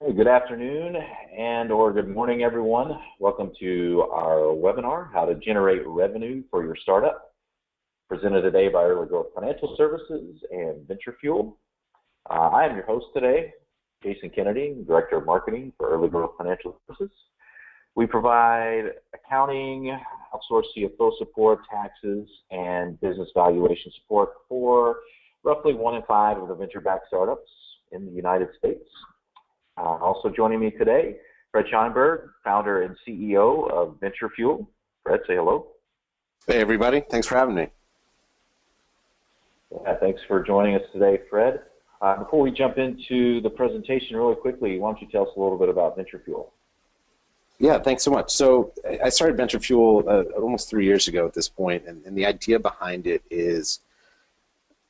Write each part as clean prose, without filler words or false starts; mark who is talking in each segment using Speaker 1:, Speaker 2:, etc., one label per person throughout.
Speaker 1: Hey, good afternoon or good morning, everyone. Welcome to our webinar, How to Generate Revenue for Your Startup, presented today by Early Growth Financial Services and VentureFuel. I am your host today, Jason Kennedy, Director of Marketing for Early Growth Financial Services. We provide accounting, outsourced CFO support, taxes, and business valuation support for roughly 1 in 5 of the venture-backed startups in the United States. Also joining me today, Fred Schonenberg, founder and CEO of VentureFuel. Fred, say hello.
Speaker 2: Hey, everybody. Thanks for having me.
Speaker 1: Yeah, thanks for joining us today, Fred. Before we jump into the presentation really quickly, why don't you tell us a little bit about VentureFuel?
Speaker 2: Yeah, thanks so much. So I started VentureFuel almost 3 years ago at this point, and the idea behind it is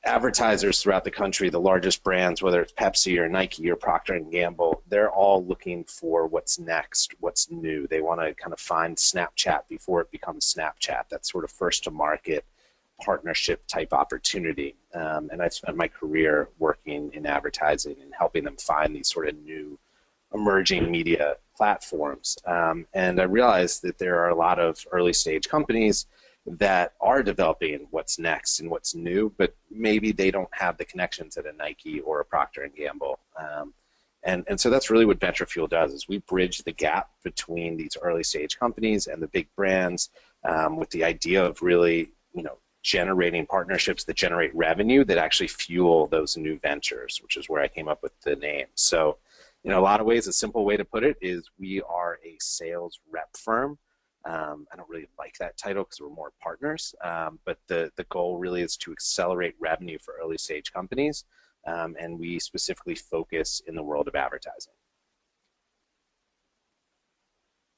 Speaker 2: advertisers throughout the country, the largest brands, whether it's Pepsi or Nike or Procter & Gamble, they're all looking for what's next, what's new. They want to kind of find Snapchat before it becomes Snapchat, that sort of first-to-market partnership type opportunity. And I've spent my career working in advertising and helping them find these sort of new emerging media platforms. And I realized that there are a lot of early-stage companies that are developing what's next and what's new, but maybe they don't have the connections at a Nike or a Procter & Gamble. And so that's really what VentureFuel does, is we bridge the gap between these early stage companies and the big brands with the idea of really, generating partnerships that generate revenue that actually fuel those new ventures, which is where I came up with the name. So, in a lot of ways, a simple way to put it is we are a sales rep firm. I don't really like that title because we're more partners, but the goal really is to accelerate revenue for early stage companies, and we specifically focus in the world of advertising.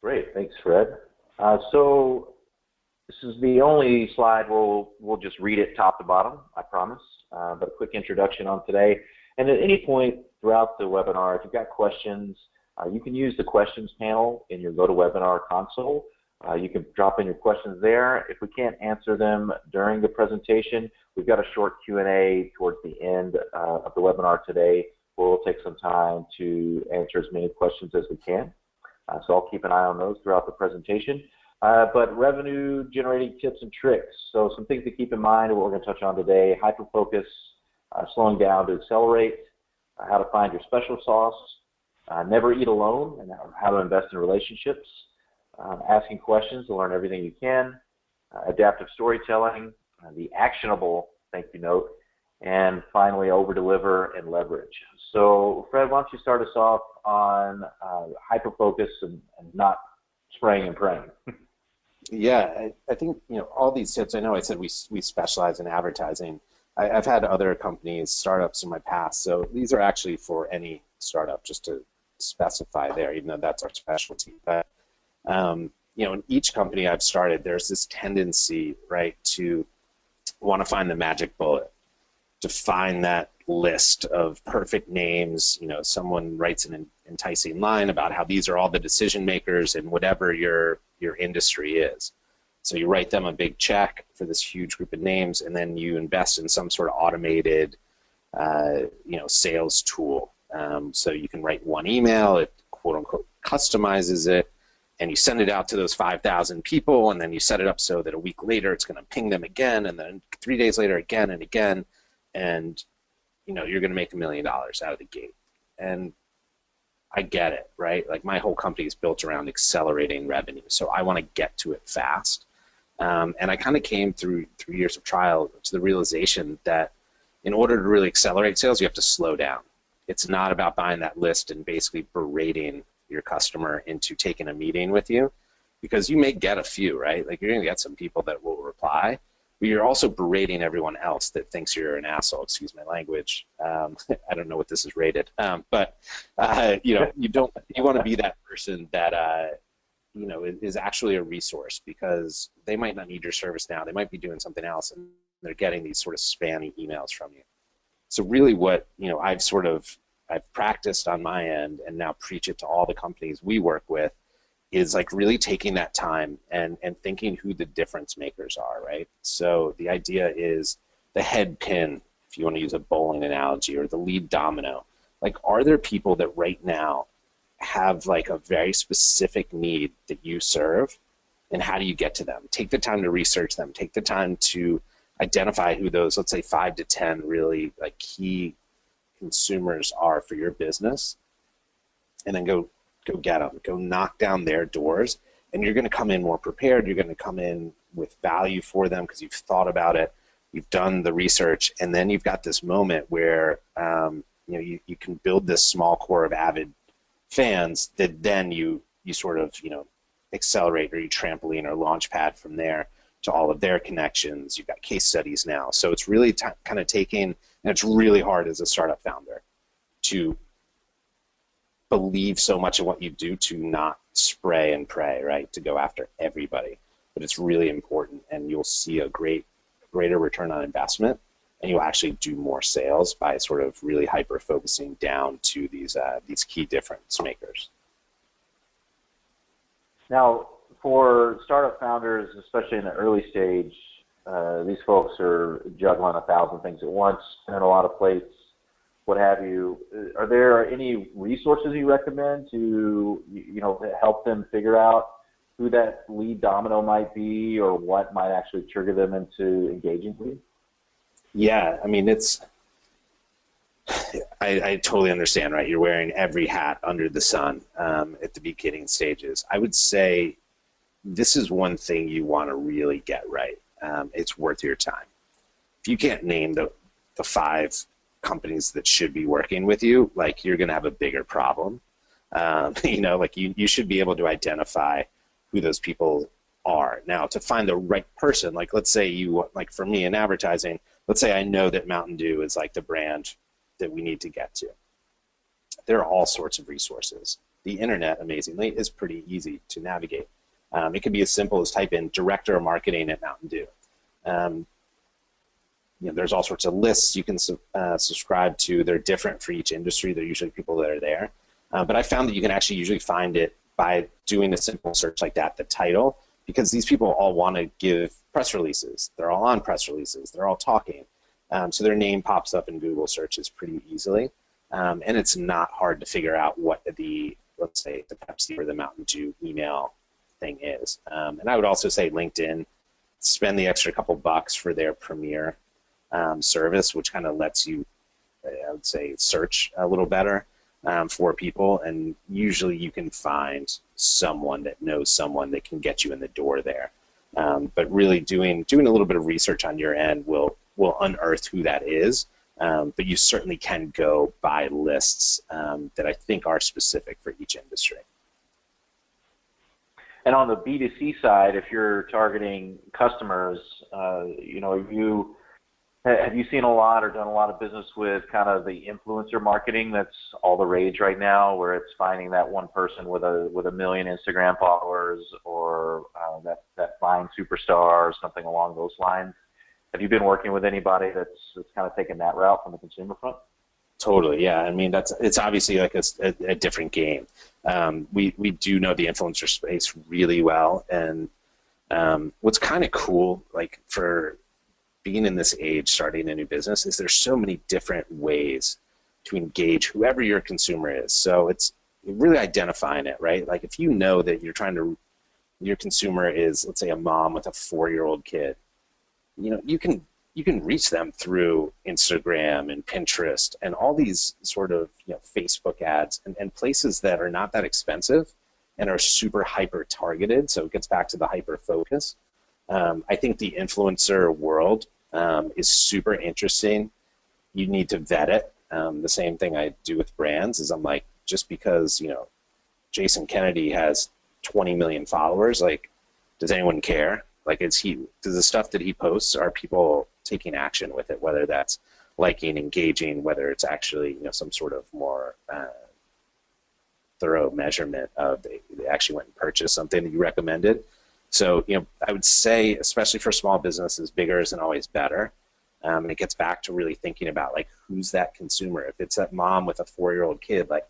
Speaker 1: Great, thanks, Fred. So this is the only slide we'll just read it top to bottom, I promise, but a quick introduction on today. And at any point throughout the webinar, if you've got questions, you can use the questions panel in your GoToWebinar console. You can drop in your questions there. If we can't answer them during the presentation, we've got a short Q&A towards the end of the webinar today. We'll take some time to answer as many questions as we can. So I'll keep an eye on those throughout the presentation. But revenue generating tips and tricks. So some things to keep in mind what we're going to touch on today: hyper-focus, slowing down to accelerate, how to find your special sauce, never eat alone, and how to invest in relationships. Asking questions to learn everything you can, adaptive storytelling, the actionable thank you note, and finally over-deliver and leverage. So Fred, why don't you start us off on hyper-focus and not spraying and praying?
Speaker 2: Yeah, I think all these tips. I know I said we specialize in advertising. I've had other companies, startups in my past, so these are actually for any startup, just to specify there, even though that's our specialty. But in each company I've started, there's this tendency, right, to want to find the magic bullet, to find that list of perfect names. Someone writes an enticing line about how these are all the decision makers in whatever your industry is. So you write them a big check for this huge group of names, and then you invest in some sort of automated, sales tool. So you can write one email, it quote unquote customizes it, and you send it out to those 5,000 people, and then you set it up so that a week later it's going to ping them again, and then 3 days later again and again, and you're going to make $1 million out of the gate. And I get it, right? Like, my whole company is built around accelerating revenue, so I want to get to it fast. And I kind of came through 3 years of trial to the realization that in order to really accelerate sales, you have to slow down. It's not about buying that list and basically berating your customer into taking a meeting with you, because you may get a few, right? Like, you're going to get some people that will reply, but you're also berating everyone else that thinks you're an asshole. Excuse my language. I don't know what this is rated, but you want to be that person that is actually a resource, because they might not need your service now. They might be doing something else, and they're getting these sort of spammy emails from you. So really, what I've practiced on my end and now preach it to all the companies we work with is like really taking that time and thinking who the difference makers are, right? So the idea is the head pin, if you want to use a bowling analogy, or the lead domino. Like, are there people that right now have like a very specific need that you serve, and how do you get to them? Take the time to research them. Take the time to identify who those, let's say 5 to 10 really like key consumers are for your business, and then go get them. Go knock down their doors, and you're going to come in more prepared. You're going to come in with value for them because you've thought about it, you've done the research, and then you've got this moment where you can build this small core of avid fans that then you sort of accelerate, or you trampoline or launch pad from there to all of their connections. You've got case studies now, so it's really kind of taking, and it's really hard as a startup founder to believe so much in what you do, to not spray and pray, right? To go after everybody. But it's really important, and you'll see a greater return on investment, and you'll actually do more sales by sort of really hyper focusing down to these key difference makers.
Speaker 1: Now, for startup founders, especially in the early stage, these folks are juggling 1,000 things at once, spinning a lot of plates, what have you. Are there any resources you recommend to help them figure out who that lead domino might be, or what might actually trigger them into engaging with you?
Speaker 2: Yeah, I mean, I totally understand, right? You're wearing every hat under the sun at the beginning stages. I would say this is one thing you want to really get right. It's worth your time. If you can't name the 5 companies that should be working with you, like, you're going to have a bigger problem. Like you should be able to identify who those people are. Now, to find the right person, like, let's say like for me in advertising, let's say I know that Mountain Dew is like the brand that we need to get to. There are all sorts of resources. The internet, amazingly, is pretty easy to navigate. It can be as simple as type in director of marketing at Mountain Dew. There's all sorts of lists you can subscribe to. They're different for each industry. They're usually people that are there. But I found that you can actually usually find it by doing a simple search like that, the title, because these people all want to give press releases. They're all on press releases. They're all talking. So their name pops up in Google searches pretty easily. And it's not hard to figure out what let's say, the Pepsi or the Mountain Dew email thing is. And I would also say LinkedIn, spend the extra couple bucks for their premier service, which kind of lets you, I would say, search a little better for people, and usually you can find someone that knows someone that can get you in the door there. But really doing a little bit of research on your end will unearth who that is. But you certainly can go by lists that I think are specific for each industry.
Speaker 1: And on the B2C side, if you're targeting customers, have you seen a lot or done a lot of business with kind of the influencer marketing that's all the rage right now, where it's finding that one person with a million Instagram followers, or that fine superstar or something along those lines? Have you been working with anybody that's kind of taken that route from the consumer front?
Speaker 2: Totally, yeah. I mean, it's obviously like a different game. We do know the influencer space really well, and what's kind of cool, like, for being in this age, starting a new business, is there's so many different ways to engage whoever your consumer is. So it's really identifying it, right? Like, if you know that your consumer is, let's say, a mom with a 4-year-old kid, you can reach them through Instagram and Pinterest and all these sort of Facebook ads and places that are not that expensive and are super hyper targeted. So it gets back to the hyper focus. I think the influencer world is super interesting. You need to vet it. The same thing I do with brands is I'm like, just because Jason Kennedy has 20 million followers, like, does anyone care? Like, does the stuff that he posts, are people taking action with it, whether that's liking, engaging, whether it's actually some sort of more thorough measurement of they actually went and purchased something that you recommended. So I would say, especially for small businesses, bigger isn't always better. And it gets back to really thinking about, like, who's that consumer? If it's that mom with a 4-year-old kid, like,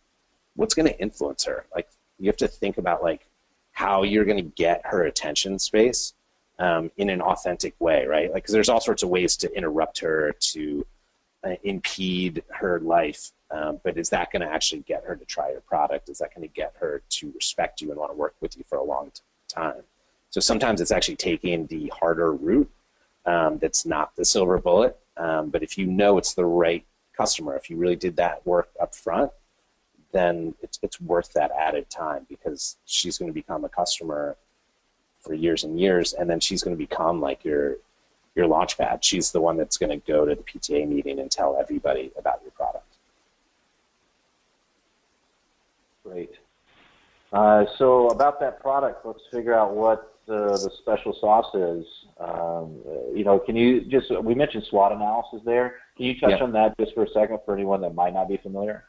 Speaker 2: what's going to influence her? Like, you have to think about, like, how you're going to get her attention space in an authentic way, right? Like, because there's all sorts of ways to interrupt her, to impede her life But is that going to actually get her to try your product? Is that going to get her to respect you and want to work with you for a long time? So sometimes it's actually taking the harder route that's not the silver bullet. But if you know it's the right customer, if you really did that work up front, then it's worth that added time, because she's going to become a customer for years and years, and then she's going to become like your launch pad. She's the one that's going to go to the PTA meeting and tell everybody about your product.
Speaker 1: Great. So about that product, let's figure out what the special sauce is. Can you just, we mentioned SWOT analysis there. Can you touch on that just for a second for anyone that might not be familiar?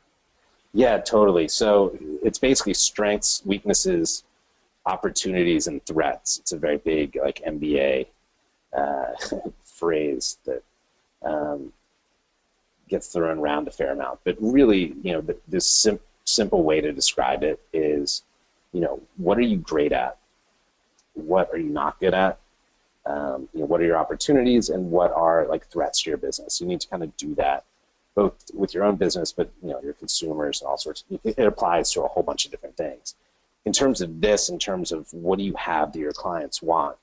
Speaker 2: Yeah, totally. So it's basically strengths, weaknesses, opportunities, and threats. It's a very big like MBA phrase that gets thrown around a fair amount. But really, this simple way to describe it is, what are you great at? What are you not good at? What are your opportunities, and what are like threats to your business? You need to kind of do that both with your own business, but your consumers and all sorts. It applies to a whole bunch of different things. In terms of this, in terms of what do you have that your clients want,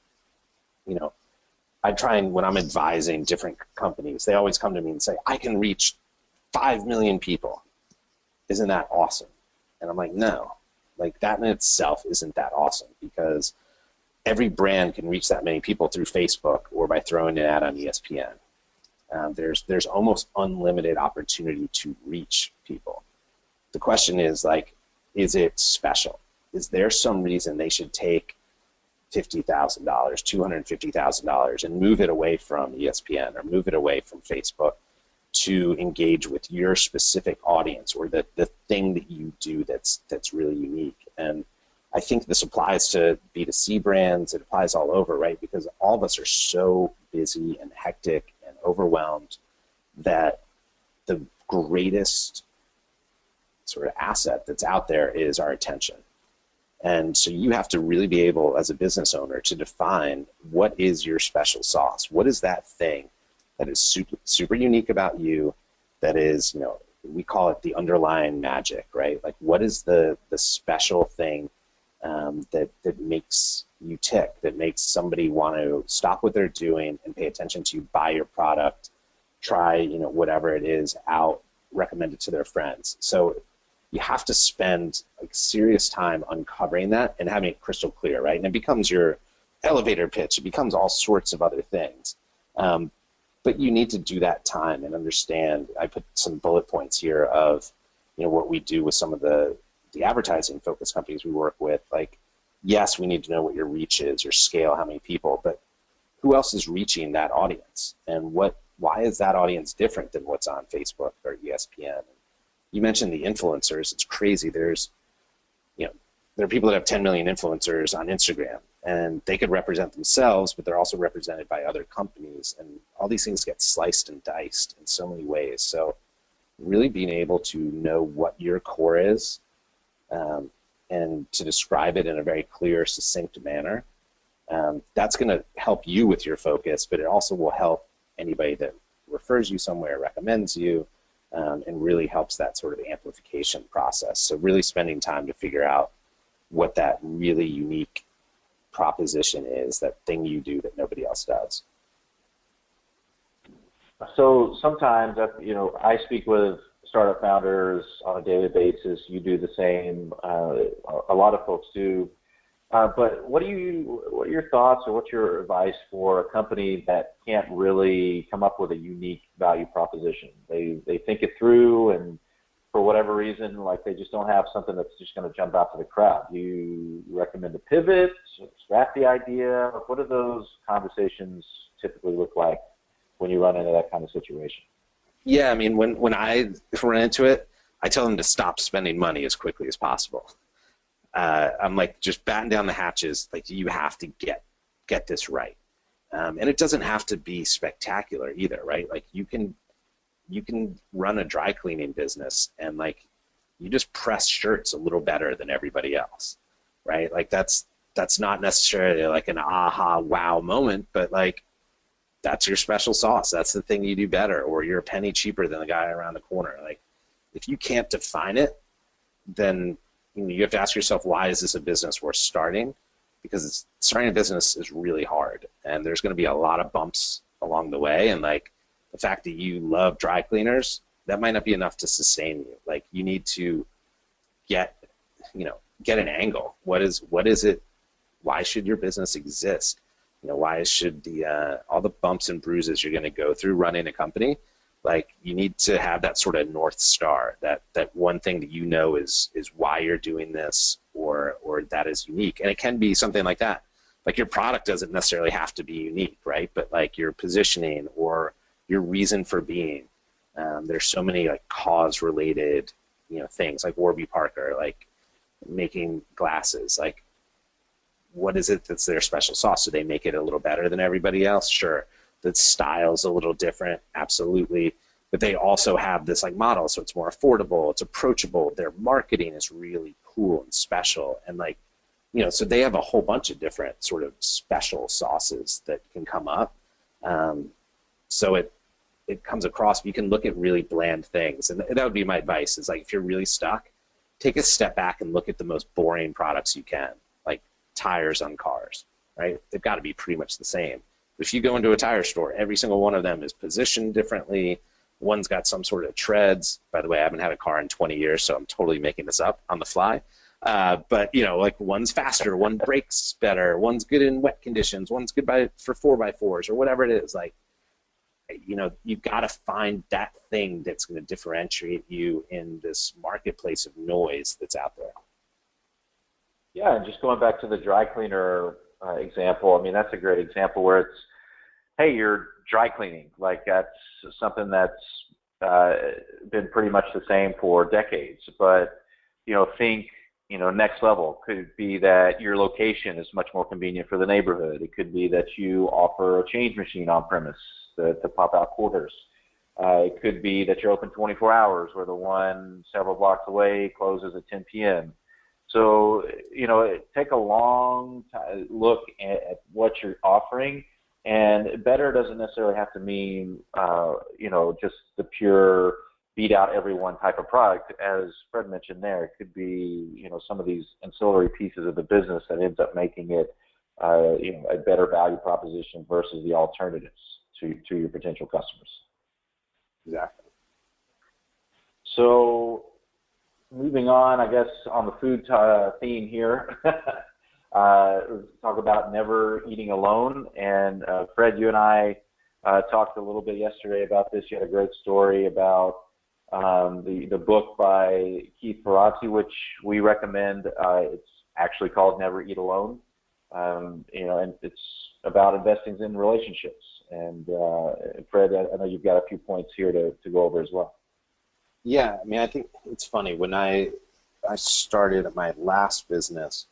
Speaker 2: I try, and when I'm advising different companies, they always come to me and say, I can reach 5 million people. Isn't that awesome? And I'm like, no, like that in itself isn't that awesome, because every brand can reach that many people through Facebook or by throwing an ad on ESPN. There's almost unlimited opportunity to reach people. The question is, like, is it special? Is there some reason they should take $50,000, $250,000 and move it away from ESPN or move it away from Facebook to engage with your specific audience, or the thing that you do that's really unique? And I think this applies to B2C brands. It applies all over, right? Because all of us are so busy and hectic and overwhelmed that the greatest sort of asset that's out there is our attention. And so you have to really be able, as a business owner, to define what is your special sauce. What is that thing that is super, super unique about you, that is, we call it the underlying magic, right? Like, what is the special thing that makes you tick, that makes somebody want to stop what they're doing and pay attention to you, buy your product, try, whatever it is out, recommend it to their friends. So you have to spend like serious time uncovering that and having it crystal clear, right? And it becomes your elevator pitch. It becomes all sorts of other things. But you need to do that time and understand. I put some bullet points here of, what we do with some of the advertising focused companies we work with. Like, yes, we need to know what your reach is, your scale, how many people, but who else is reaching that audience? And why is that audience different than what's on Facebook or ESPN? You mentioned the influencers. It's crazy. There are people that have 10 million influencers on Instagram, and they could represent themselves, but they're also represented by other companies, and all these things get sliced and diced in so many ways. So really being able to know what your core is, and to describe it in a very clear, succinct manner, that's going to help you with your focus, but it also will help anybody that refers you somewhere, recommends you, and really helps that sort of amplification process. So really spending time to figure out what that really unique proposition is, that thing you do that nobody else does.
Speaker 1: So sometimes, I speak with startup founders on a daily basis. You do the same. A lot of folks do. But what are your thoughts, or what's your advice for a company that can't really come up with a unique value proposition? They think it through, and for whatever reason, like, they just don't have something that's just going to jump out to the crowd. Do you recommend a pivot, scrap the idea? What do those conversations typically look like when you run into that kind of situation?
Speaker 2: Yeah, I mean, when I run into it, I tell them to stop spending money as quickly as possible. I'm like, just batten down the hatches. Like, you have to get this right, and it doesn't have to be spectacular either, right? Like, you can run a dry cleaning business, and like, you just press shirts a little better than everybody else, right? Like, that's not necessarily like an aha wow moment, but like, that's your special sauce. That's the thing you do better, or you're a penny cheaper than the guy around the corner. Like, if you can't define it, then you have to ask yourself, why is this a business worth starting? Because starting a business is really hard, and there's going to be a lot of bumps along the way. And like the fact that you love dry cleaners, that might not be enough to sustain you. Like you need to get an angle. What is it? Why should your business exist? Why should all the bumps and bruises you're going to go through running a company? Like you need to have that sort of North Star, that one thing that is why you're doing this, or that is unique. And it can be something like that. Like your product doesn't necessarily have to be unique, right? But like your positioning or your reason for being. There's so many like cause-related, things like Warby Parker, like making glasses. Like, what is it that's their special sauce? Do they make it a little better than everybody else? Sure. The style's a little different, absolutely. But they also have this like model, so it's more affordable, it's approachable. Their marketing is really cool and special, and like, so they have a whole bunch of different sort of special sauces that can come up. So it comes across. You can look at really bland things, and that would be my advice. Is like if you're really stuck, take a step back and look at the most boring products you can, like tires on cars, right? They've got to be pretty much the same. If you go into a tire store, every single one of them is positioned differently. One's got some sort of treads. By the way, I haven't had a car in 20 years, so I'm totally making this up on the fly. But like one's faster, one brakes better, one's good in wet conditions, one's good for 4x4s or whatever it is. Like, you've got to find that thing that's going to differentiate you in this marketplace of noise that's out there.
Speaker 1: Yeah, and just going back to the dry cleaner example, I mean, that's a great example where it's, hey, you're dry cleaning. Like that's something that's been pretty much the same for decades. But, think, next level could be that your location is much more convenient for the neighborhood. It could be that you offer a change machine on premise to pop out quarters. It could be that you're open 24 hours where the one several blocks away closes at 10 p.m. So, take a long look at what you're offering, and better doesn't necessarily have to mean, just the pure beat out everyone type of product. As Fred mentioned there, it could be, some of these ancillary pieces of the business that ends up making it, a better value proposition versus the alternatives to your potential customers.
Speaker 2: Exactly.
Speaker 1: So, moving on, I guess, on the food theme here, let's talk about never eating alone. And Fred, you and I talked a little bit yesterday about this. You had a great story about the book by Keith Ferrazzi, which we recommend. It's actually called Never Eat Alone. And it's about investing in relationships. And Fred, I know you've got a few points here to go over as well.
Speaker 2: Yeah, I mean, I think it's funny. When I started my last business,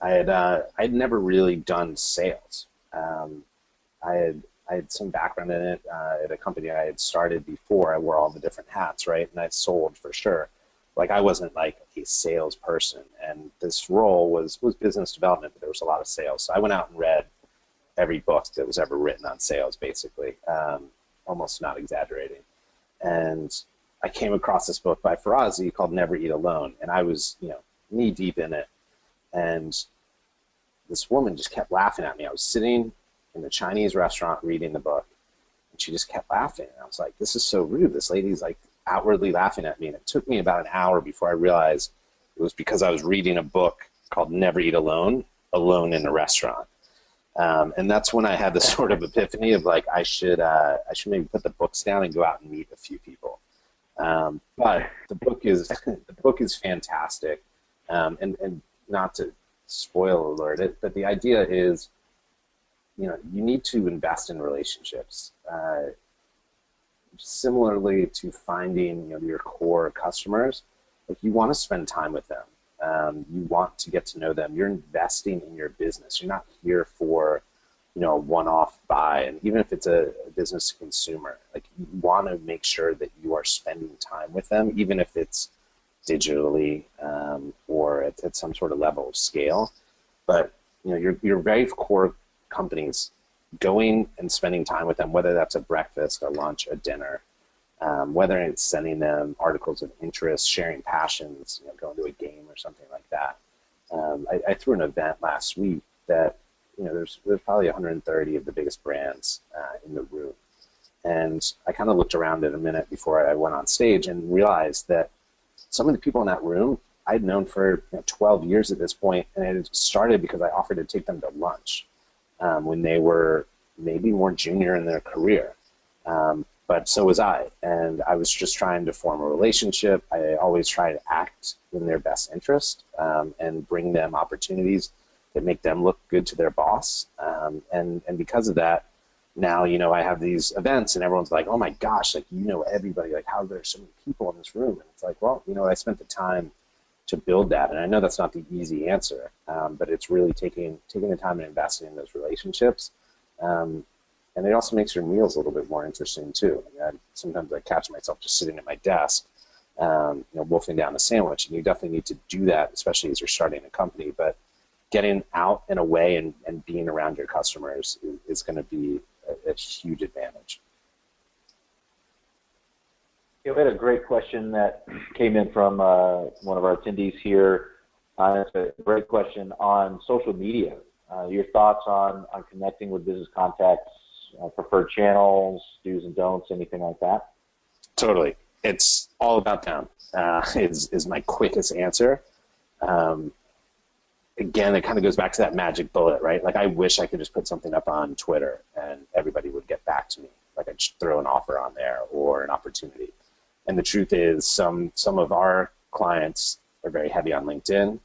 Speaker 2: I'd never really done sales. I had some background in it at a company I had started before. I wore all the different hats, right? And I sold for sure. Like I wasn't like a salesperson, and this role was business development, but there was a lot of sales. So I went out and read every book that was ever written on sales, basically, almost not exaggerating. And I came across this book by Ferrazzi called Never Eat Alone, and I was, knee deep in it. And this woman just kept laughing at me. I was sitting in the Chinese restaurant reading the book, and she just kept laughing. And I was like, this is so rude. This lady's like outwardly laughing at me. And it took me about an hour before I realized it was because I was reading a book called Never Eat Alone, alone in a restaurant. And that's when I had this sort of epiphany of like, I should maybe put the books down and go out and meet a few people. But the book is fantastic. And not to spoil alert it, but the idea is, you need to invest in relationships. Similarly to finding, your core customers, like you want to spend time with them. You want to get to know them. You're investing in your business. You're not here for, a one-off buy. And even if it's a business to consumer, like you want to make sure that you are spending time with them, even if it's digitally or at some sort of level of scale. But your very core companies, going and spending time with them, whether that's a breakfast, a lunch, a dinner, whether it's sending them articles of interest, sharing passions, going to a game or something like that. I threw an event last week that, there's probably 130 of the biggest brands in the room. And I kind of looked around it a minute before I went on stage and realized that some of the people in that room I'd known for 12 years at this point, and it started because I offered to take them to lunch when they were maybe more junior in their career. But so was I, and I was just trying to form a relationship. I always try to act in their best interest and bring them opportunities that make them look good to their boss. And because of that, now, I have these events and everyone's like, oh my gosh, like, everybody, like, how are there so many people in this room? And it's like, well, I spent the time to build that. And I know that's not the easy answer, but it's really taking the time and investing in those relationships. And it also makes your meals a little bit more interesting too. Sometimes I catch myself just sitting at my desk, wolfing down a sandwich, and you definitely need to do that, especially as you're starting a company. But getting out and away and being around your customers is going to be a huge advantage.
Speaker 1: We had a great question that came in from one of our attendees here. It's a great question on social media. Your thoughts on connecting with business contacts, preferred channels, do's and don'ts, anything like that?
Speaker 2: Totally. It's all about them is my quickest answer. Again, it kind of goes back to that magic bullet, right? Like, I wish I could just put something up on Twitter and everybody would get back to me. Like, I'd throw an offer on there or an opportunity. And the truth is, some of our clients are very heavy on LinkedIn.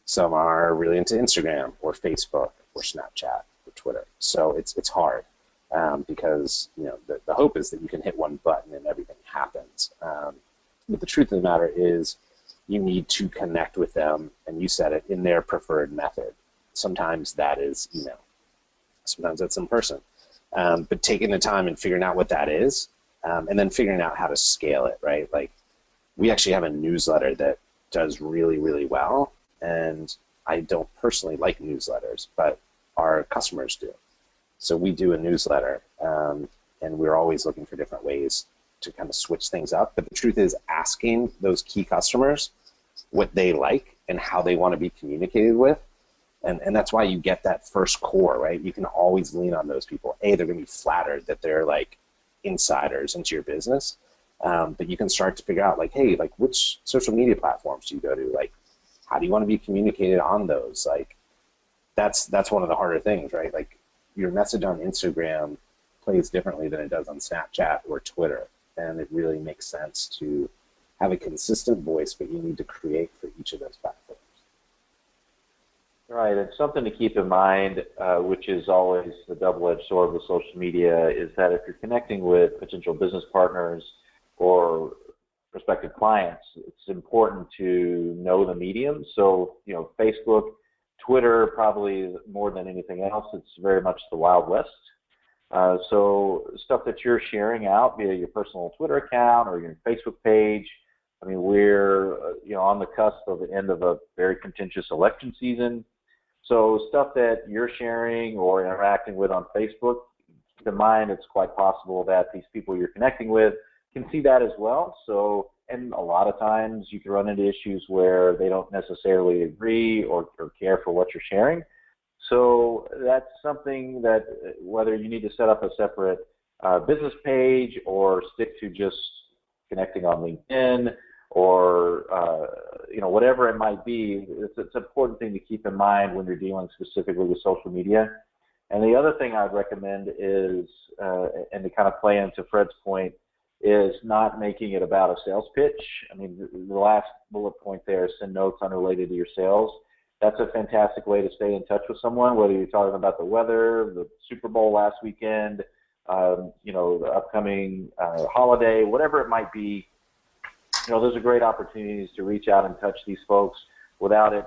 Speaker 2: Some are really into Instagram or Facebook or Snapchat or Twitter. So it's hard because the hope is that you can hit one button and everything happens. But the truth of the matter is, you need to connect with them, and you said it, in their preferred method. Sometimes that is email. Sometimes that's in person. But taking the time and figuring out what that is, and then figuring out how to scale it, right? Like, we actually have a newsletter that does really, really well, and I don't personally like newsletters, but our customers do. So we do a newsletter, and we're always looking for different ways to kind of switch things up. But the truth is, asking those key customers what they like and how they want to be communicated with, and that's why you get that first core, right? You can always lean on those people. They're going to be flattered that they're like insiders into your business, but you can start to figure out, like, hey, like, which social media platforms do you go to? Like, how do you want to be communicated on those? Like, that's one of the harder things, right? Like, your message on Instagram plays differently than it does on Snapchat or Twitter. And it really makes sense to have a consistent voice, but you need to create for each of those platforms.
Speaker 1: Right, and something to keep in mind, which is always the double-edged sword with social media, is that if you're connecting with potential business partners or prospective clients, it's important to know the medium. So, Facebook, Twitter, probably more than anything else, it's very much the Wild West. So stuff that you're sharing out via your personal Twitter account or your Facebook page, I mean, we're on the cusp of the end of a very contentious election season. So stuff that you're sharing or interacting with on Facebook, keep in mind it's quite possible that these people you're connecting with can see that as well. So, and a lot of times you can run into issues where they don't necessarily agree or care for what you're sharing. So that's something that whether you need to set up a separate business page or stick to just connecting on LinkedIn or whatever it might be, it's an important thing to keep in mind when you're dealing specifically with social media. And the other thing I'd recommend is, and to kind of play into Fred's point, is not making it about a sales pitch. I mean, the last bullet point there, send notes unrelated to your sales. That's a fantastic way to stay in touch with someone, whether you're talking about the weather, the Super Bowl last weekend, the upcoming holiday, whatever it might be. Those are great opportunities to reach out and touch these folks without it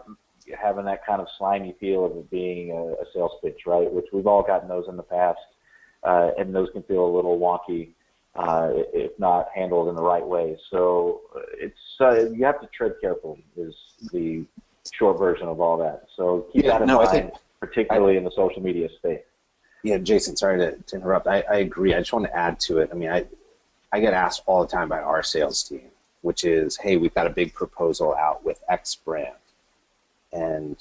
Speaker 1: having that kind of slimy feel of it being a sales pitch, right? Which we've all gotten those in the past, and those can feel a little wonky if not handled in the right way. So it's you have to tread carefully is the short version of all that. So keep that in mind, particularly in the social media space.
Speaker 2: Yeah, Jason, sorry to interrupt. I agree. I just want to add to it. I mean, I get asked all the time by our sales team, which is, hey, we've got a big proposal out with X brand, and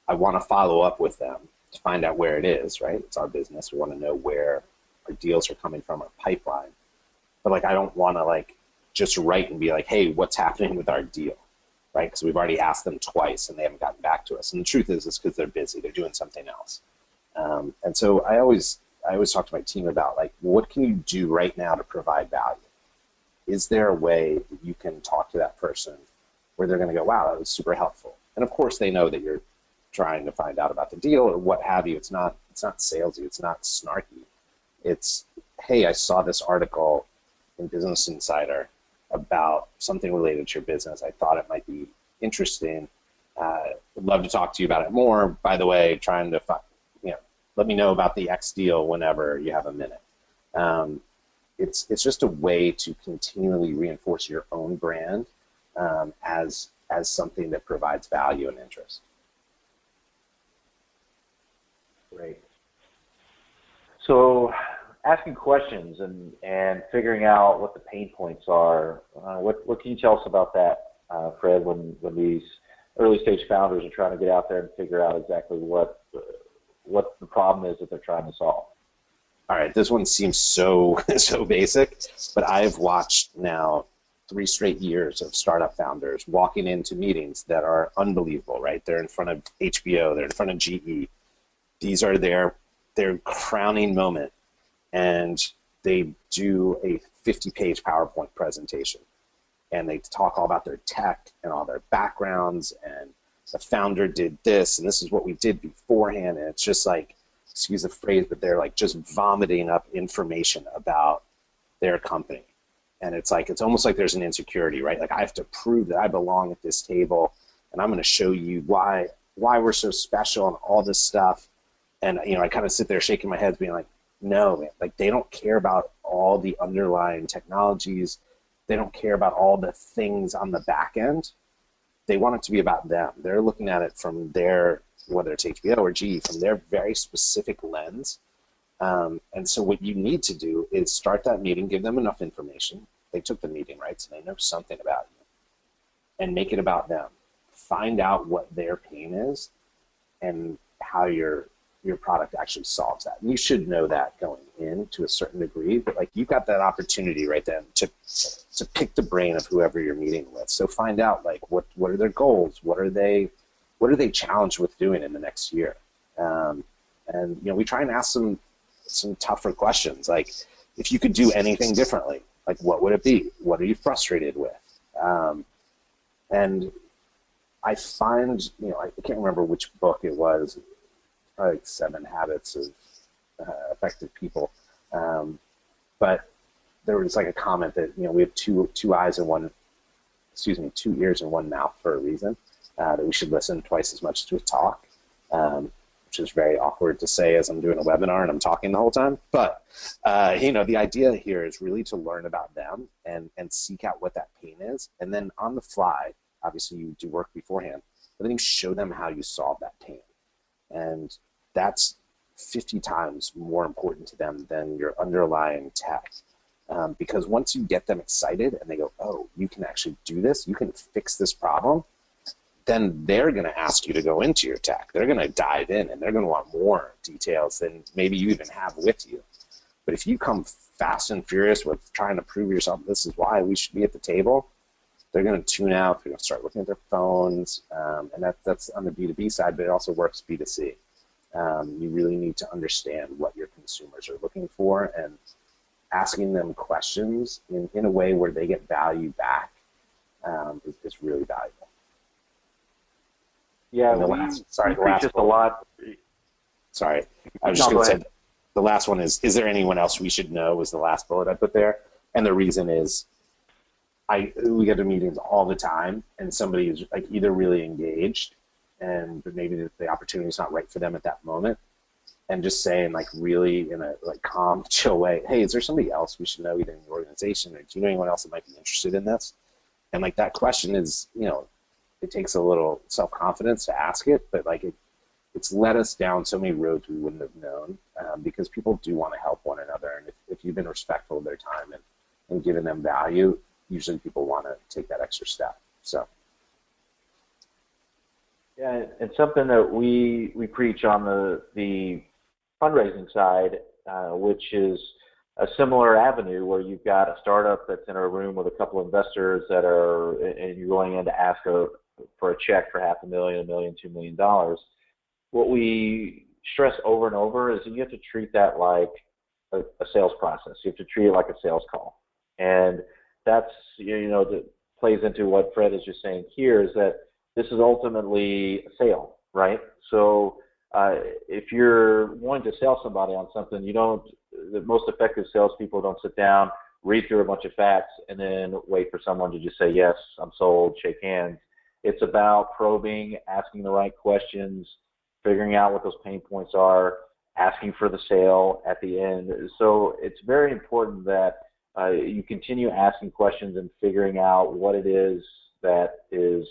Speaker 2: I want to follow up with them to find out where it is, right? It's our business. We want to know where our deals are coming from, our pipeline. But like, I don't want to like just write and be like, hey, what's happening with our deal, right? Because we've already asked them twice and they haven't gotten back to us. And the truth is, it's because they're busy. They're doing something else. And so I always talk to my team about like, what can you do right now to provide value? Is there a way that you can talk to that person where they're going to go, wow, that was super helpful? And of course, they know that you're trying to find out about the deal or what have you. It's not salesy. It's not snarky. It's, hey, I saw this article in Business Insider about something related to your business. I thought it might be interesting. Would love to talk to you about it more. By the way, trying to let me know about the X deal whenever you have a minute. It's just a way to continually reinforce your own brand as something that provides value and interest.
Speaker 1: Great. So asking questions and figuring out what the pain points are, what can you tell us about that, Fred, when these early stage founders are trying to get out there and figure out exactly what the problem is that they're trying to solve?
Speaker 2: All right, this one seems so basic, but I've watched now 3 straight years of startup founders walking into meetings that are unbelievable, right? They're in front of HBO, they're in front of GE. These are their crowning moment, and they do a 50-page PowerPoint presentation, and they talk all about their tech and all their backgrounds, and the founder did this, and this is what we did beforehand, and it's just like, excuse the phrase, but they're like just vomiting up information about their company. And it's like, it's almost like there's an insecurity, right? Like, I have to prove that I belong at this table, and I'm going to show you why we're so special and all this stuff. And, I kind of sit there shaking my head being like, no, man, like, they don't care about all the underlying technologies. They don't care about all the things on the back end. They want it to be about them. They're looking at it from their, whether it's HBO or GE, from their very specific lens. And so what you need to do is start that meeting, give them enough information. They took the meeting, right? So they know something about you. And make it about them. Find out what their pain is and how your product actually solves that. And you should know that going in to a certain degree, but like, you've got that opportunity right then to pick the brain of whoever you're meeting with. So find out like, what are their goals? What are they challenged with doing in the next year? And we try and ask some tougher questions, like, if you could do anything differently, like, what would it be? What are you frustrated with? And I find, I can't remember which book it was, probably like 7 Habits of Effective People. But there was like a comment that, we have two ears and one mouth for a reason, that we should listen twice as much as we talk, which is very awkward to say as I'm doing a webinar and I'm talking the whole time. But, the idea here is really to learn about them and seek out what that pain is. And then on the fly, obviously you do work beforehand, but then you show them how you solve that pain. And that's 50 times more important to them than your underlying tech. Because once you get them excited and they go, oh, you can actually do this, you can fix this problem, then they're going to ask you to go into your tech. They're going to dive in, and they're going to want more details than maybe you even have with you. But if you come fast and furious with trying to prove yourself, this is why we should be at the table, they're going to tune out. They're going to start looking at their phones. And that's on the B2B side, but it also works B2C. You really need to understand what your consumers are looking for, and asking them questions in a way where they get value back is really valuable.
Speaker 1: Yeah,
Speaker 2: the last
Speaker 1: a lot.
Speaker 2: Sorry, I was just going to say the last one is there anyone else we should know, was the last bullet I put there. And the reason is we get to meetings all the time, and somebody is like either really engaged, but maybe the opportunity is not right for them at that moment, and just saying like really in a like calm, chill way, hey, is there somebody else we should know either in the organization, or do you know anyone else that might be interested in this? And like that question is, it takes a little self-confidence to ask it, but like it's led us down so many roads we wouldn't have known, because people do want to help one another, and if you've been respectful of their time and giving them value, usually people want to take that extra step. So.
Speaker 1: Yeah, it's something that we preach on the fundraising side, which is a similar avenue where you've got a startup that's in a room with a couple of investors and you're going in to ask for a check for $500,000, $1 million, $2 million. What we stress over and over is that you have to treat that like a sales process. You have to treat it like a sales call, and that's that plays into what Fred is just saying here, is that this is ultimately a sale, right? So if you're wanting to sell somebody on something, the most effective salespeople don't sit down, read through a bunch of facts, and then wait for someone to just say, yes, I'm sold, shake hands. It's about probing, asking the right questions, figuring out what those pain points are, asking for the sale at the end. So it's very important that you continue asking questions and figuring out what it is that is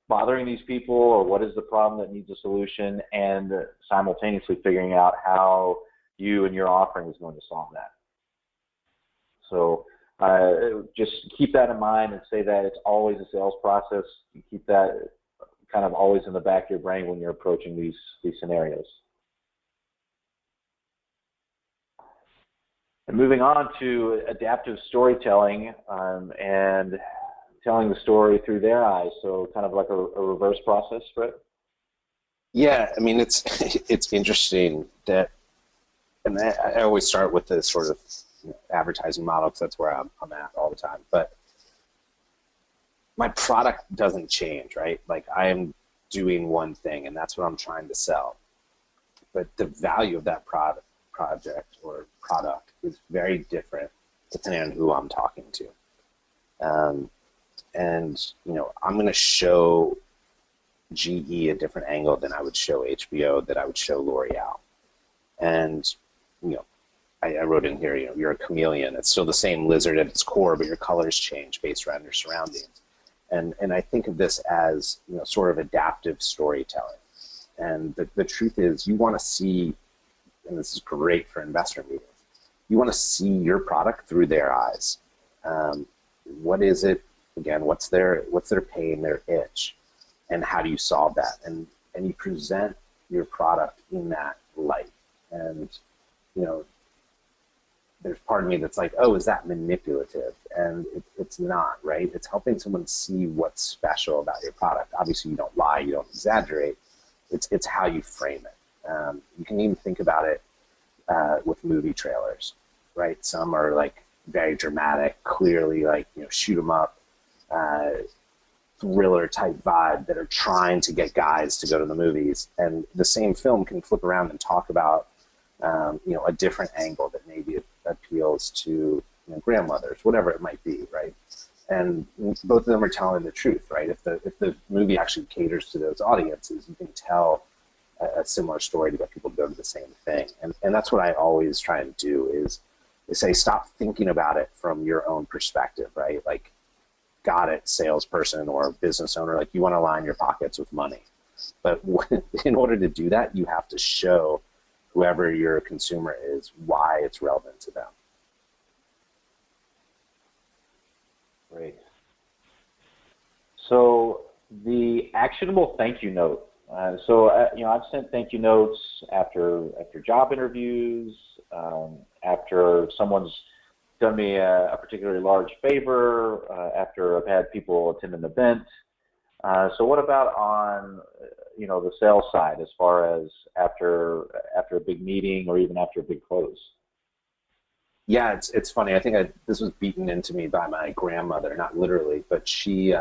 Speaker 1: bothering these people, or what is the problem that needs a solution, and simultaneously figuring out how you and your offering is going to solve that. So just keep that in mind and say that it's always a sales process. You keep that kind of always in the back of your brain when you're approaching these scenarios. And moving on to adaptive storytelling and telling the story through their eyes, so kind of like a reverse process, Fred?
Speaker 2: Yeah, I mean, it's interesting that, and I always start with this sort of advertising model because that's where I'm at all the time. But my product doesn't change, right? Like, I am doing one thing, and that's what I'm trying to sell. But the value of that project or product is very different depending on who I'm talking to. And I'm going to show GE a different angle than I would show HBO, that I would show L'Oreal. And I wrote in here, you're a chameleon. It's still the same lizard at its core, but your colors change based around your surroundings. And I think of this as sort of adaptive storytelling. And the truth is, you want to see, and this is great for investor meetings, you want to see your product through their eyes. What is it? Again, what's their pain, their itch, and how do you solve that? And you present your product in that light. And there's part of me that's like, oh, is that manipulative? And it's not, right? It's helping someone see what's special about your product. Obviously, you don't lie, you don't exaggerate. It's how you frame it. You can even think about it with movie trailers, right? Some are like very dramatic, clearly like shoot 'em up, thriller type vibe that are trying to get guys to go to the movies. And the same film can flip around and talk about a different angle that maybe appeals to grandmothers, whatever it might be, right? And both of them are telling the truth, right? If the movie actually caters to those audiences, you can tell a similar story to get people to go to the same thing. And that's what I always try and do is say, stop thinking about it from your own perspective, right? Like, got it, salesperson or business owner, like, you want to line your pockets with money. But in order to do that, you have to show whoever your consumer is why it's relevant to them.
Speaker 1: Great. So the actionable thank you note. I've sent thank you notes after job interviews, after someone's done me a particularly large favor, after I've had people attend an event. So what about on the sales side, as far as after a big meeting or even after a big close?
Speaker 2: Yeah, it's funny. I think this was beaten into me by my grandmother, not literally, but she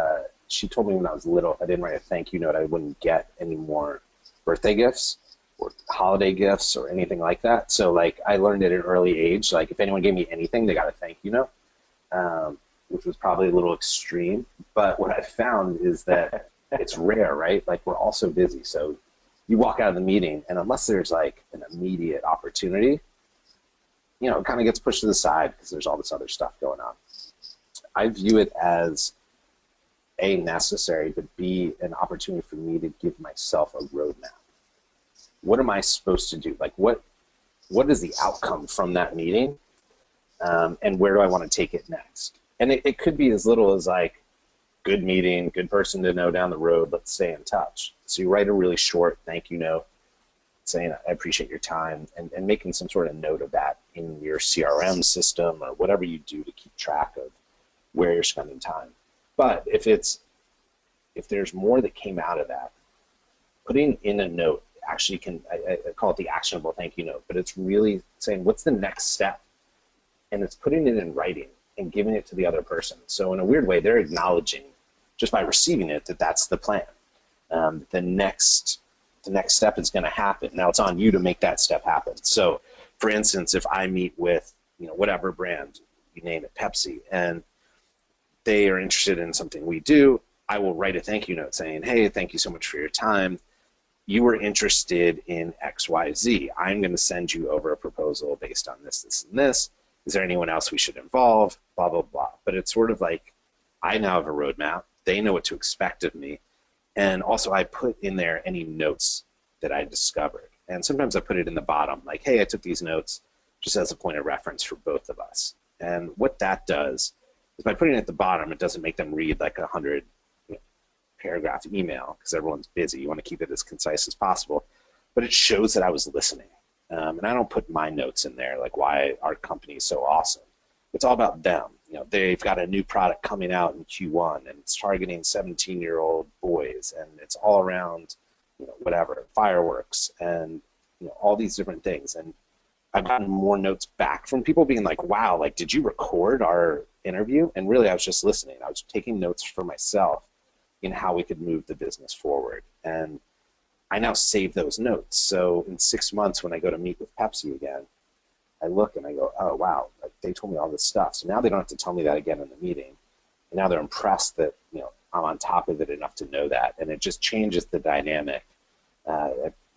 Speaker 2: told me when I was little, if I didn't write a thank you note, I wouldn't get any more birthday gifts or holiday gifts or anything like that. So like, I learned at an early age, like, if anyone gave me anything, they got a thank you note, which was probably a little extreme. But what I found is that it's rare, right? Like, we're all so busy. So you walk out of the meeting, and unless there's like an immediate opportunity, it kind of gets pushed to the side because there's all this other stuff going on. I view it as A, necessary, but B, an opportunity for me to give myself a roadmap. What am I supposed to do? Like, what is the outcome from that meeting? and where do I want to take it next? And it could be as little as like, good meeting, good person to know down the road, let's stay in touch. So you write a really short thank you note saying, I appreciate your time, and making some sort of note of that in your CRM system or whatever you do to keep track of where you're spending time. But if there's more that came out of that, putting in a note actually I call it the actionable thank you note, but it's really saying, what's the next step? And it's putting it in writing and giving it to the other person. So in a weird way, they're acknowledging, just by receiving it, that that's the plan. The next step is going to happen. Now it's on you to make that step happen. So for instance, if I meet with, whatever brand, you name it, Pepsi, and they are interested in something we do, I will write a thank you note saying, hey, thank you so much for your time. You were interested in XYZ. I'm going to send you over a proposal based on this, this, and this. Is there anyone else we should involve? Blah, blah, blah. But it's sort of like, I now have a roadmap. They know what to expect of me. And also I put in there any notes that I discovered. And sometimes I put it in the bottom, like, hey, I took these notes just as a point of reference for both of us. And what that does is, by putting it at the bottom, it doesn't make them read like 100 paragraph email, because everyone's busy. You want to keep it as concise as possible. But it shows that I was listening. And I don't put my notes in there, like why our company is so awesome. It's all about them. They've got a new product coming out in Q1, and it's targeting 17-year-old boys, and it's all around, whatever, fireworks, and all these different things. And I've gotten more notes back from people being like, wow, like, did you record our interview? And really, I was just listening. I was taking notes for myself in how we could move the business forward. And I now save those notes. So in 6 months, when I go to meet with Pepsi again, I look and I go, oh, wow, like, they told me all this stuff. So now they don't have to tell me that again in the meeting. And now they're impressed that, I'm on top of it enough to know that. And it just changes the dynamic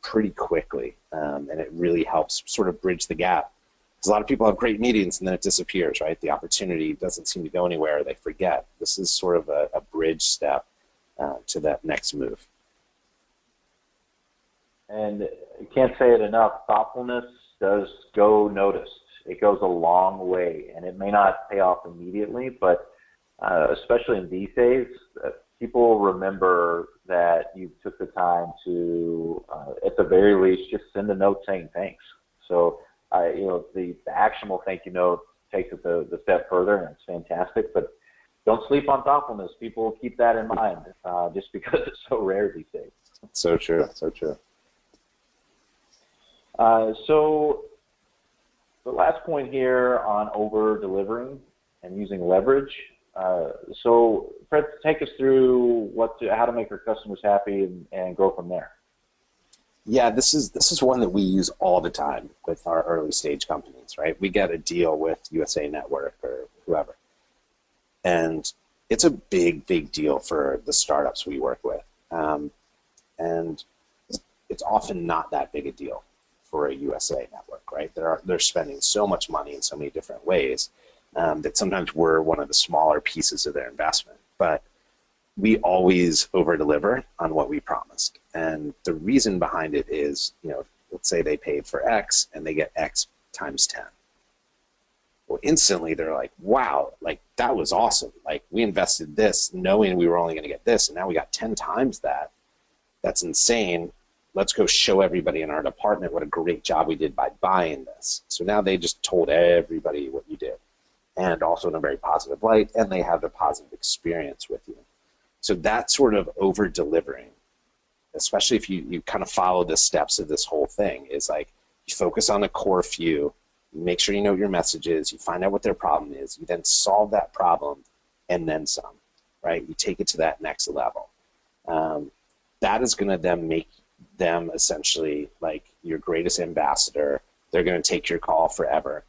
Speaker 2: pretty quickly. And it really helps sort of bridge the gap. Because a lot of people have great meetings and then it disappears, right? The opportunity doesn't seem to go anywhere, or they forget. This is sort of a bridge step to that next move.
Speaker 1: And I can't say it enough, thoughtfulness does go noticed. It goes a long way, and it may not pay off immediately, but especially in these days, people remember that you took the time to, at the very least, just send a note saying thanks. So, the actionable thank you note takes it the step further, and it's fantastic, but don't sleep on thoughtfulness. People keep that in mind, just because it's so rare these days.
Speaker 2: So true, so true.
Speaker 1: So the last point here on over-delivering and using leverage. So Fred, take us through how to make our customers happy and grow from there.
Speaker 2: Yeah, this is one that we use all the time with our early stage companies, right? We get a deal with USA Network or whoever, and it's a big, big deal for the startups we work with, and it's often not that big a deal for a USA Network, right? They're spending so much money in so many different ways that sometimes we're one of the smaller pieces of their investment. But we always over-deliver on what we promised. And the reason behind it is, let's say they paid for X and they get X times 10. Well, instantly they're like, wow, like, that was awesome. Like, we invested this knowing we were only going to get this, and now we got 10 times that. That's insane. Let's go show everybody in our department what a great job we did by buying this. So now they just told everybody what you did, and also in a very positive light, and they have a positive experience with you. So that sort of over-delivering, especially if you kind of follow the steps of this whole thing, is like, you focus on a core few, you make sure you know what your message is, you find out what their problem is, you then solve that problem, and then some, right? You take it to that next level. That is going to then make them essentially like your greatest ambassador. They're going to take your call forever.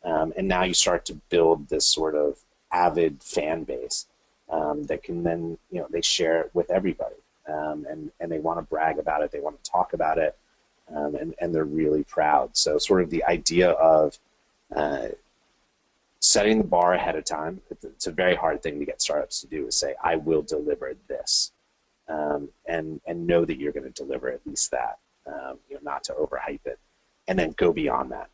Speaker 2: And now you start to build this sort of avid fan base that can then, they share it with everybody. And they want to brag about it. They want to talk about it. And they're really proud. So sort of the idea of setting the bar ahead of time. It's a very hard thing to get startups to do, is say, I will deliver this. And know that you're going to deliver at least that, not to overhype it, and then go beyond that,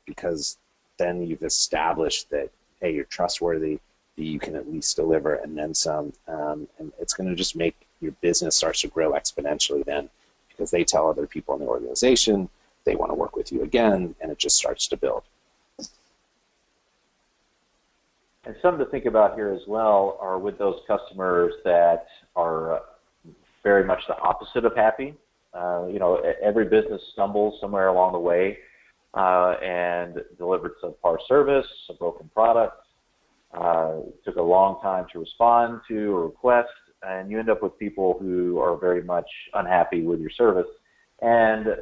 Speaker 2: because then you've established that, hey, you're trustworthy, that you can at least deliver, and then some. And it's going to just make your business starts to grow exponentially then, because they tell other people in the organization they want to work with you again, and it just starts to build.
Speaker 1: And something to think about here as well are with those customers that are very much the opposite of happy. You know, every business stumbles somewhere along the way and delivered subpar service, a broken product, took a long time to respond to a request, and you end up with people who are very much unhappy with your service. And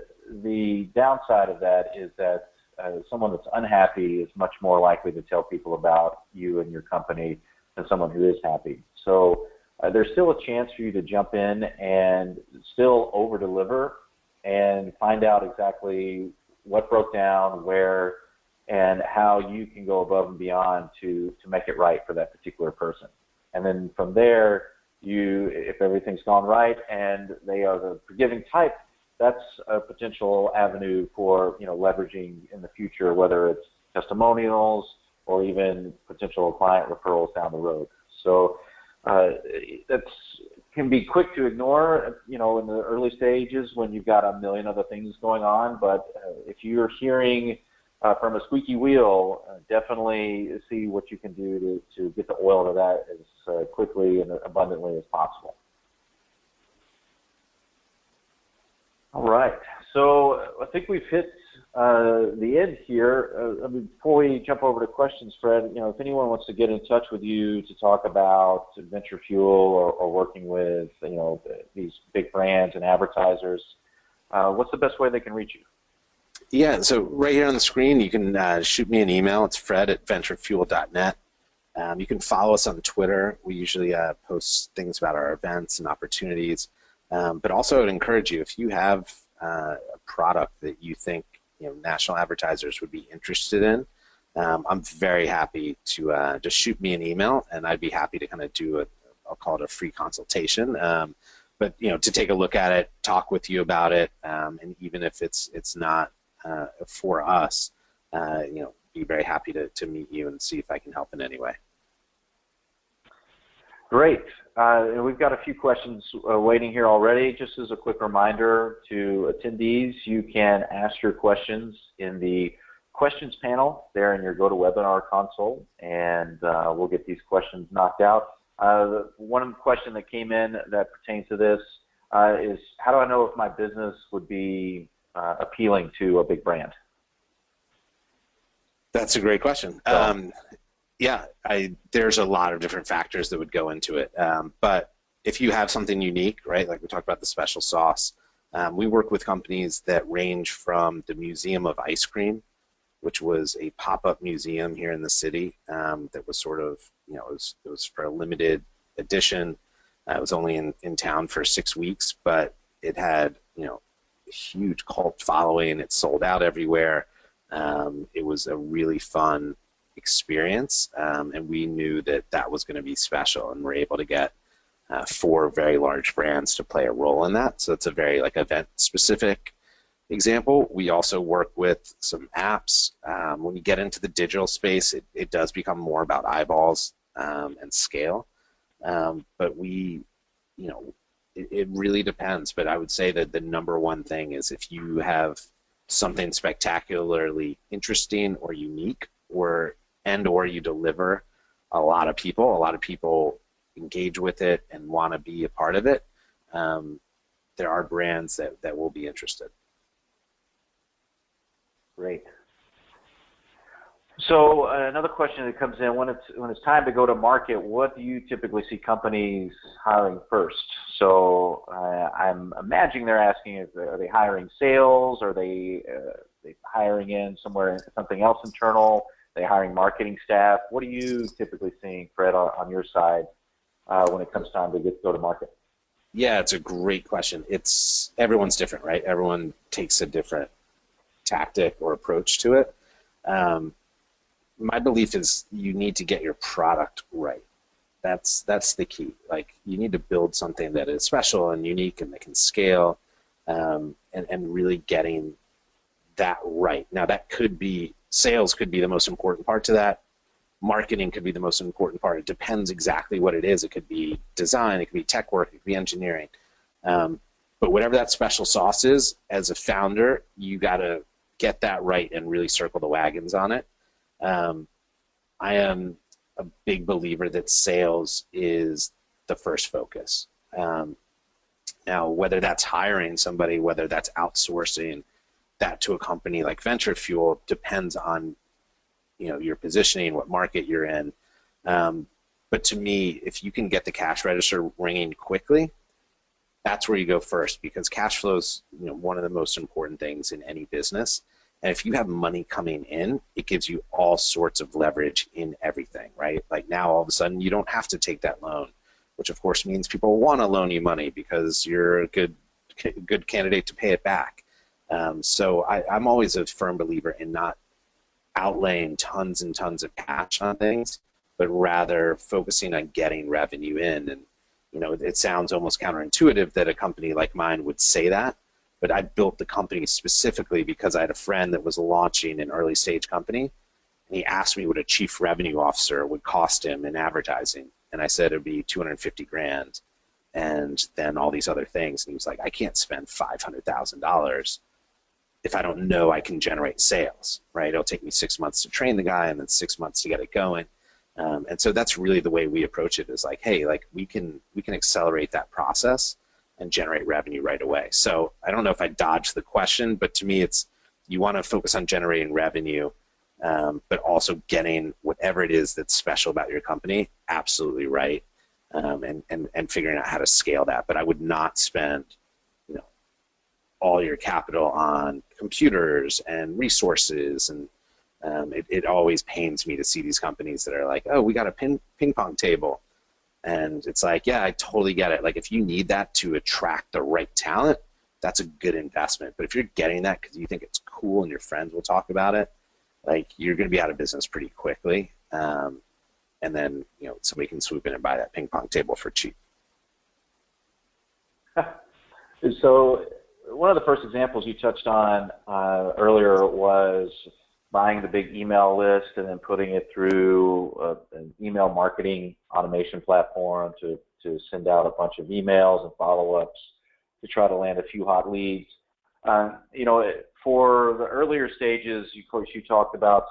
Speaker 1: the downside of that is that someone that's unhappy is much more likely to tell people about you and your company than someone who is happy. So there's still a chance for you to jump in and still over-deliver and find out exactly what broke down, where, and how you can go above and beyond to make it right for that particular person. And then from there, if everything's gone right and they are the forgiving type, that's a potential avenue for, you know, leveraging in the future, whether it's testimonials or even potential client referrals down the road. So that can be quick to ignore, you know, in the early stages when you've got a million other things going on. But if you're hearing from a squeaky wheel, definitely see what you can do to get the oil to that as quickly and abundantly as possible. All right, so I think we've hit the end here. Before we jump over to questions, Fred, you know, if anyone wants to get in touch with you to talk about VentureFuel or working with, you know, these big brands and advertisers, what's the best way they can reach you?
Speaker 2: Yeah, so right here on the screen, you can shoot me an email. It's fred@venturefuel.net. You can follow us on Twitter. We usually post things about our events and opportunities. But also, I would encourage you, if you have a product that you think, you know, national advertisers would be interested in, I'm very happy to just shoot me an email, and I'd be happy to kind of do I'll call it a free consultation. But you know, to take a look at it, talk with you about it, and even if it's not for us, you know, be very happy to meet you and see if I can help in any way.
Speaker 1: Great. And we've got a few questions waiting here already. Just as a quick reminder to attendees, you can ask your questions in the questions panel there in your GoToWebinar console, and we'll get these questions knocked out. One question that came in that pertains to this is, how do I know if my business would be appealing to a big brand?
Speaker 2: That's a great question. Yeah, there's a lot of different factors that would go into it. But if you have something unique, right, like we talked about the special sauce, we work with companies that range from the Museum of Ice Cream, which was a pop-up museum here in the city that was sort of, you know, it was for a limited edition. It was only in town for 6 weeks, but it had, you know, a huge cult following. It sold out everywhere. It was a really fun experience, and we knew that was going to be special, and we're able to get 4 very large brands to play a role in that. So it's a very like event specific example. We also work with some apps. When you get into the digital space, it does become more about eyeballs and scale, but we, you know, it really depends. But I would say that the number one thing is if you have something spectacularly interesting or unique, or you deliver a lot of people engage with it and want to be a part of it, there are brands that will be interested.
Speaker 1: Great. So another question that comes in, when it's time to go to market, what do you typically see companies hiring first? So I'm imagining they're asking, are they hiring sales? Are they hiring in something else internal? Are they hiring marketing staff? What are you typically seeing, Fred, on your side when it comes time to go to market?
Speaker 2: Yeah, it's a great question. Everyone's different, right? Everyone takes a different tactic or approach to it. My belief is you need to get your product right. That's the key. Like, you need to build something that is special and unique and that can scale, and really getting that right. Now, that could be Sales could be the most important part to that. Marketing could be the most important part. It depends exactly what it is. It could be design, it could be tech work, it could be engineering. But whatever that special sauce is, as a founder, you got to get that right and really circle the wagons on it. I am a big believer that sales is the first focus. Now, whether that's hiring somebody, whether that's outsourcing that to a company like VentureFuel, depends on your positioning, what market you're in. But to me, if you can get the cash register ringing quickly, that's where you go first, because cash flow is one of the most important things in any business. And if you have money coming in, it gives you all sorts of leverage in everything, right? Like now, all of a sudden, you don't have to take that loan, which of course means people want to loan you money because you're a good candidate to pay it back. So I'm always a firm believer in not outlaying tons and tons of cash on things, but rather focusing on getting revenue in. And it sounds almost counterintuitive that a company like mine would say that, but I built the company specifically because I had a friend that was launching an early stage company, and he asked me what a chief revenue officer would cost him in advertising. And I said it'd be 250 grand and then all these other things. And he was like, I can't spend $500,000 if I don't know I can generate sales, right? It'll take me 6 months to train the guy and then 6 months to get it going. And so that's really the way we approach it, is like, hey, like we can accelerate that process and generate revenue right away. So I don't know if I dodged the question, but to me, it's you want to focus on generating revenue, but also getting whatever it is that's special about your company absolutely right, and figuring out how to scale that. But I would not spend all your capital on computers and resources, and it always pains me to see these companies that are like, oh, we got a ping pong table, and it's like, yeah, I totally get it. Like if you need that to attract the right talent, that's a good investment. But if you're getting that because you think it's cool and your friends will talk about it, like you're going to be out of business pretty quickly, and then somebody can swoop in and buy that ping pong table for cheap.
Speaker 1: So one of the first examples you touched on earlier was buying the big email list and then putting it through an email marketing automation platform to send out a bunch of emails and follow-ups to try to land a few hot leads. For the earlier stages, of course, you talked about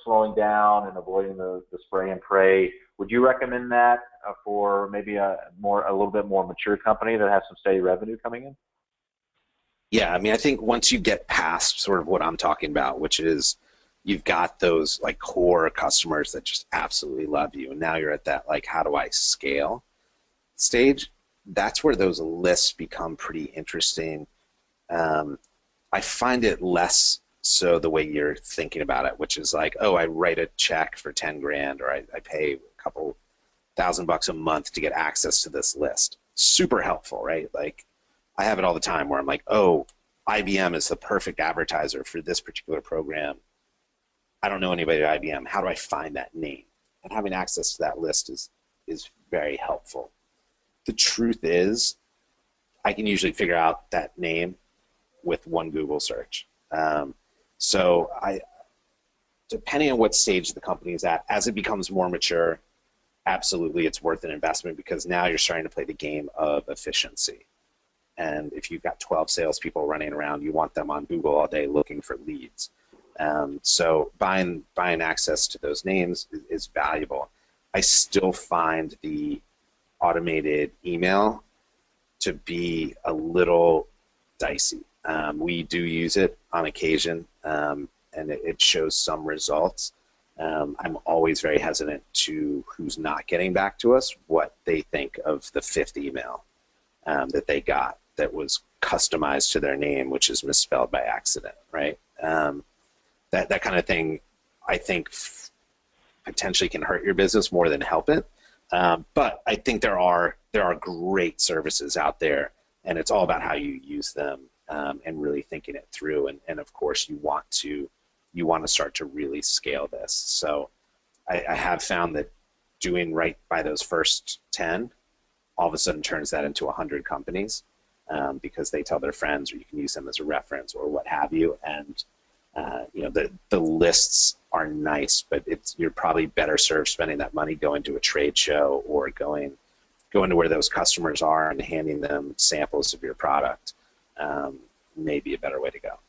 Speaker 1: slowing down and avoiding the spray and pray. Would you recommend that for maybe a little bit more mature company that has some steady revenue coming in?
Speaker 2: Yeah, I mean, I think once you get past sort of what I'm talking about, which is you've got those like core customers that just absolutely love you, and now you're at that like, how do I scale stage? That's where those lists become pretty interesting. I find it less so the way you're thinking about it, which is like, oh, I write a check for 10 grand, or I pay a couple $1,000 a month to get access to this list. Super helpful, right? Like I have it all the time where I'm like, oh, IBM is the perfect advertiser for this particular program. I don't know anybody at IBM. How do I find that name? And having access to that list is very helpful. The truth is, I can usually figure out that name with one Google search. So depending on what stage the company is at, as it becomes more mature, absolutely it's worth an investment, because now you're starting to play the game of efficiency. And if you've got 12 salespeople running around, you want them on Google all day looking for leads. So buying access to those names is valuable. I still find the automated email to be a little dicey. We do use it on occasion, and it shows some results. I'm always very hesitant to who's not getting back to us, what they think of the 5th email that they got that was customized to their name, which is misspelled by accident, right? That kind of thing, I think, potentially can hurt your business more than help it. But I think there are great services out there, and it's all about how you use them, and really thinking it through. And of course, you want to start to really scale this. So I have found that doing right by those first 10 all of a sudden turns that into 100 companies, because they tell their friends, or you can use them as a reference or what have you. And The lists are nice, but you're probably better served spending that money going to a trade show or going to where those customers are and handing them samples of your product. May be a better way to go.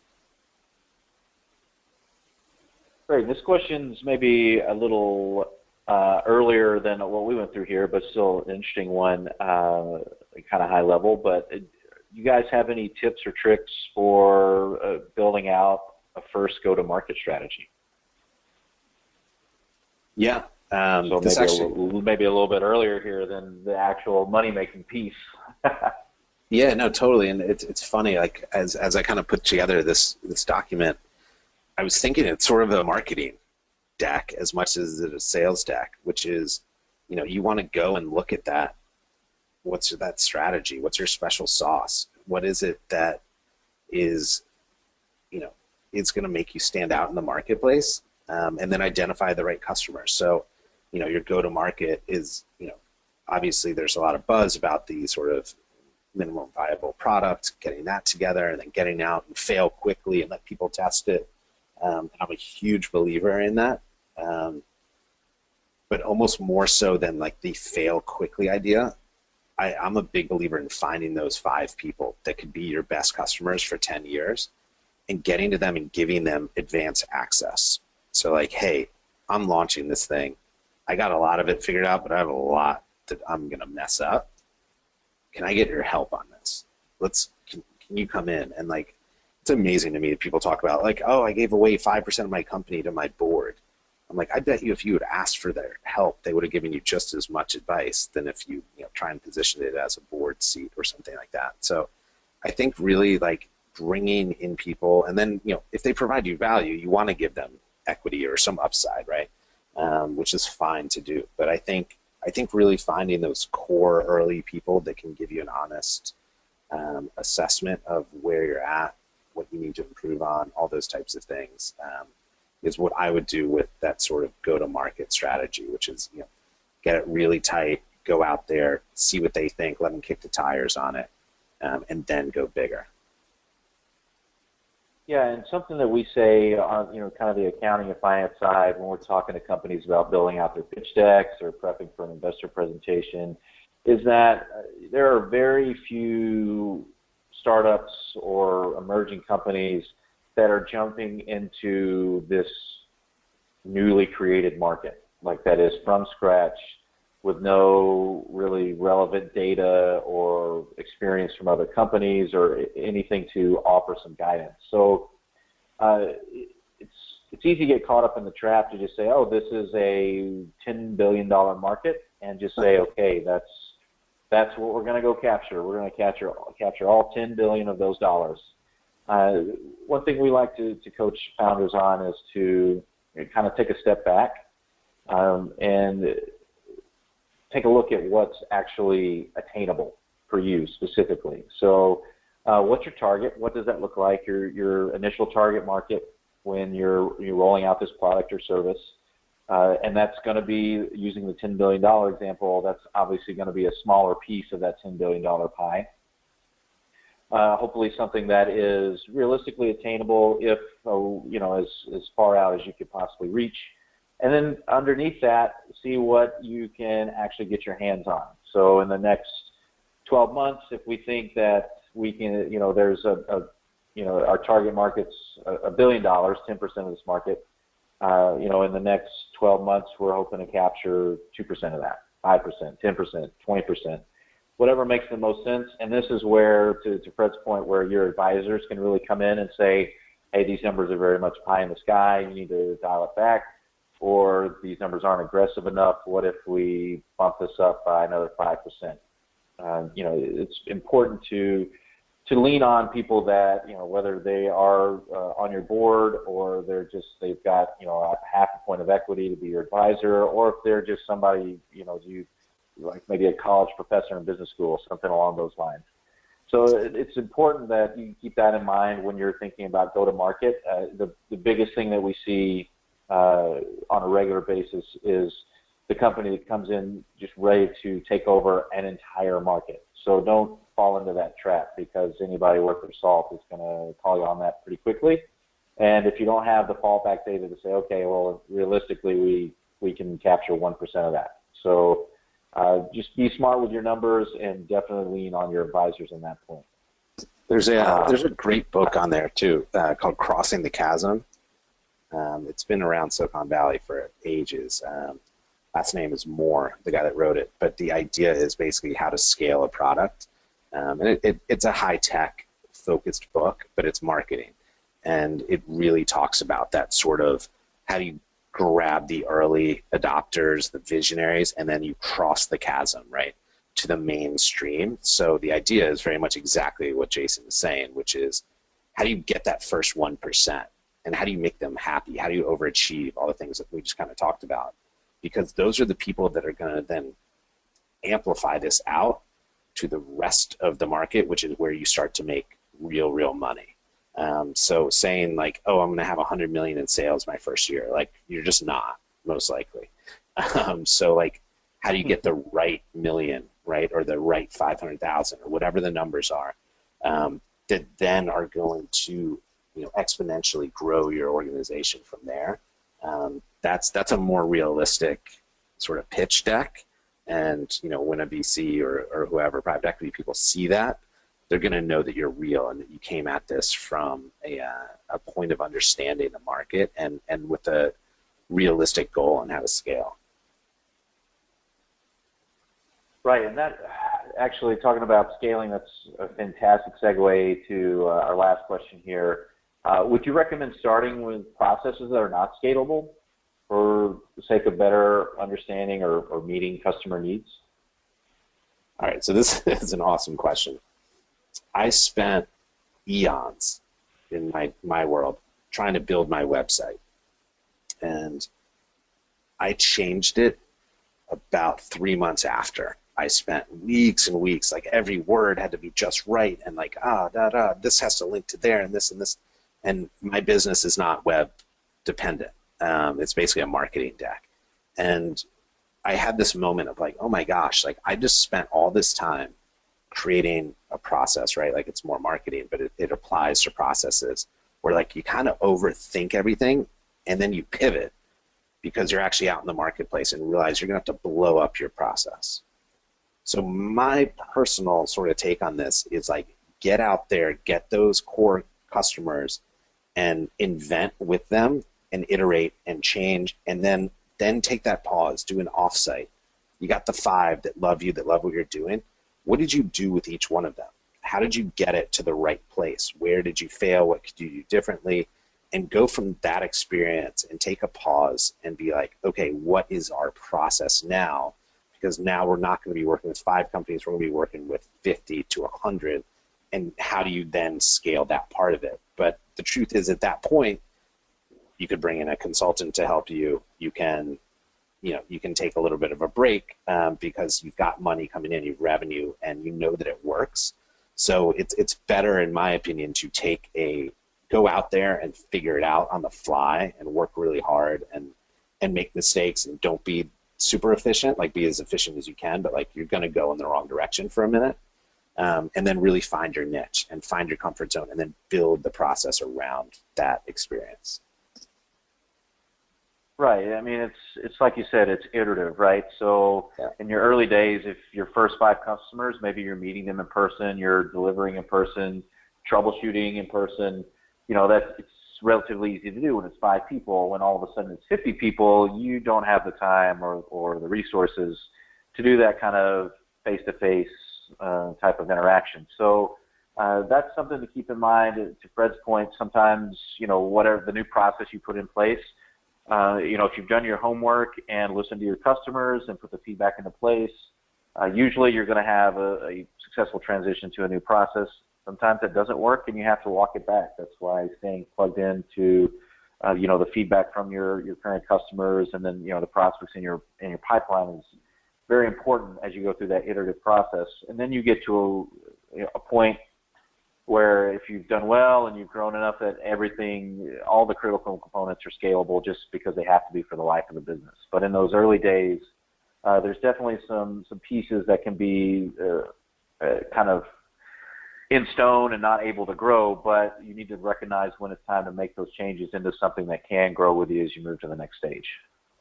Speaker 1: Great. This question's maybe a little earlier than what we went through here, but still an interesting one, kind of high level. But you guys have any tips or tricks for building out a first go-to-market strategy?
Speaker 2: Yeah.
Speaker 1: So maybe a little bit earlier here than the actual money-making piece.
Speaker 2: Yeah, no, totally. And it's funny, like as I kind of put together this document, I was thinking it's sort of a marketing deck as much as it's a sales deck, which is, you want to go and look at that. What's that strategy? What's your special sauce? What is it that is, it's going to make you stand out in the marketplace, and then identify the right customers. So, your go-to-market is, obviously there's a lot of buzz about the sort of minimum viable product, getting that together, and then getting out and fail quickly and let people test it. I'm a huge believer in that, but almost more so than like the fail quickly idea. I'm a big believer in finding those 5 people that could be your best customers for 10 years and getting to them and giving them advance access. So like, hey, I'm launching this thing. I got a lot of it figured out, but I have a lot that I'm going to mess up. Can I get your help on this? Can you come in? And like, it's amazing to me that people talk about like, oh, I gave away 5% of my company to my board. I'm like, I bet you if you had asked for their help, they would have given you just as much advice than if you try and position it as a board seat or something like that. So I think really like bringing in people, and then, if they provide you value, you want to give them equity or some upside, right? Which is fine to do. But I think really finding those core early people that can give you an honest assessment of where you're at, what you need to improve on, all those types of things, is what I would do with that sort of go-to-market strategy, which is, get it really tight, go out there, see what they think, let them kick the tires on it, and then go bigger.
Speaker 1: Yeah, and something that we say on kind of the accounting and finance side when we're talking to companies about building out their pitch decks or prepping for an investor presentation is that there are very few startups or emerging companies that are jumping into this newly created market, like that is from scratch with no really relevant data or experience from other companies or anything to offer some guidance. So it's easy to get caught up in the trap to just say, oh, this is a $10 billion market, and just say, okay, that's what we're going to go capture. We're going to capture all 10 billion of those dollars. One thing we like to coach founders on is to kind of take a step back and take a look at what's actually attainable for you specifically. So what's your target? What does that look like? Your initial target market when you're rolling out this product or service. And that's going to be, using the $10 billion example, that's obviously going to be a smaller piece of that $10 billion pie. Hopefully something that is realistically attainable if, as far out as you could possibly reach. And then underneath that, see what you can actually get your hands on. So in the next 12 months, if we think that we can, there's our target market's $1 billion, 10% of this market. In the next 12 months, we're hoping to capture 2% of that, 5%, 10%, 20%, whatever makes the most sense. And this is where, to Fred's point, where your advisors can really come in and say, hey, these numbers are very much pie in the sky. You need to dial it back. Or these numbers aren't aggressive enough. What if we bump this up by another 5%? It's important to lean on people that, whether they are on your board or they've got, a half a point of equity to be your advisor, or if they're just somebody, you like maybe a college professor in business school, something along those lines. So it's important that you keep that in mind when you're thinking about go-to-market. The biggest thing that we see on a regular basis is the company that comes in just ready to take over an entire market. So don't fall into that trap, because anybody worth their salt is going to call you on that pretty quickly. And if you don't have the fallback data to say, okay, well, realistically, we can capture 1% of that. So just be smart with your numbers and definitely lean on your advisors on that point.
Speaker 2: There's a great book on there too called Crossing the Chasm. It's been around Silicon Valley for ages. Last name is Moore, the guy that wrote it. But the idea is basically how to scale a product. And it's a high-tech focused book, but it's marketing. And it really talks about that sort of how do you grab the early adopters, the visionaries, and then you cross the chasm, right, to the mainstream. So the idea is very much exactly what Jason is saying, which is how do you get that first 1%? And how do you make them happy? How do you overachieve all the things that we just kind of talked about? Because those are the people that are going to then amplify this out to the rest of the market, which is where you start to make real money. So saying like, oh, I'm going to have 100 million in sales my first year, like you're just not, most likely. So like, how do you get the right million, right, or the right 500,000 or whatever the numbers are, that then are going to, you know, exponentially grow your organization from there. That's a more realistic sort of pitch deck. And, you know, when a VC or whoever, private equity people see that, they're going to know that you're real and that you came at this from a point of understanding the market and with a realistic goal on how to scale.
Speaker 1: Right, and that actually, talking about scaling, that's a fantastic segue to our last question here. Would you recommend starting with processes that are not scalable for the sake of better understanding or meeting customer needs?
Speaker 2: All right, so this is an awesome question. I spent eons in my world trying to build my website, and I changed it about 3 months after. I spent weeks and weeks, like every word had to be just right, and like, this has to link to there and this and this. And my business is not web dependent. It's basically a marketing deck. And I had this moment of like, oh my gosh, like I just spent all this time creating a process, right? Like it's more marketing, but it applies to processes where like you kind of overthink everything and then you pivot because you're actually out in the marketplace and realize you're gonna have to blow up your process. So my personal sort of take on this is like, get out there, get those core customers and invent with them and iterate and change, and then take that pause, do an offsite. You got the 5 that love you, that love what you're doing. What did you do with each one of them? How did you get it to the right place? Where did you fail? What could you do differently? And go from that experience and take a pause and be like, okay, what is our process now? Because now we're not going to be working with 5 companies, we're going to be working with 50 to 100. And how do you then scale that part of it? But the truth is, at that point, you could bring in a consultant to help you. You can take a little bit of a break because you've got money coming in, you've revenue, and you know that it works. So it's better, in my opinion, to go out there and figure it out on the fly and work really hard and make mistakes and don't be super efficient. Like, be as efficient as you can, but like you're going to go in the wrong direction for a minute. And then really find your niche and find your comfort zone and then build the process around that experience.
Speaker 1: Right. I mean, it's like you said, it's iterative, right? So in your early days, if your first 5 customers, maybe you're meeting them in person, you're delivering in person, troubleshooting in person, you know, it's relatively easy to do when it's 5 people. When all of a sudden it's 50 people, you don't have the time or the resources to do that kind of face-to-face type of interaction. So that's something to keep in mind. To Fred's point, sometimes, you know, whatever the new process you put in place, you know, if you've done your homework and listened to your customers and put the feedback into place, usually you're going to have a successful transition to a new process. Sometimes that doesn't work and you have to walk it back. That's why staying plugged into, you know, the feedback from your current customers and then, you know, the prospects in your pipeline is very important as you go through that iterative process. And then you get to a point where if you've done well and you've grown enough that everything, all the critical components are scalable just because they have to be for the life of the business. But in those early days, there's definitely some pieces that can be kind of in stone and not able to grow, but you need to recognize when it's time to make those changes into something that can grow with you as you move to the next stage.